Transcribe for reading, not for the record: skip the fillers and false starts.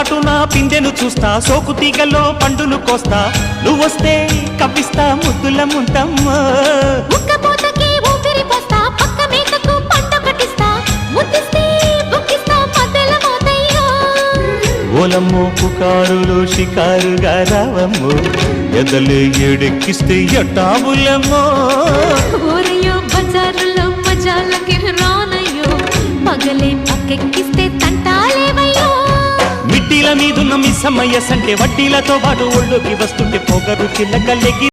చాటున పిందెను చూస్తా, సోకు తీగల్లో పండును కోస్తా, నువ్వొస్తే కప్పిస్తా ముద్దుల ముంతమ్మో. ఉక్కపోతకి ఊపిరి పోస్తా, పక్క మేతకు పంట కట్టిస్తా, ముద్దిస్తే బుక్కిస్తా మధ్యల మోతయ్యో. ఓలమ్మో పుకారులు షికారుగా రావమ్మో, ఎదలు ఏడెక్కిస్తే ఎట్టాబులమ్మో. ఊరయ్యో బజారులో మజాలకి రానయ్యో, పగలే పక్కెక్కిస్తే తంటాలేవయ్యో. మిట్టిల మీదున్న మిస్సమ్మయ్య సంటే వడ్డీలతో పాటు ఒళ్ళోకి వస్తుంటే పొగరు చిల్లకల్లెగి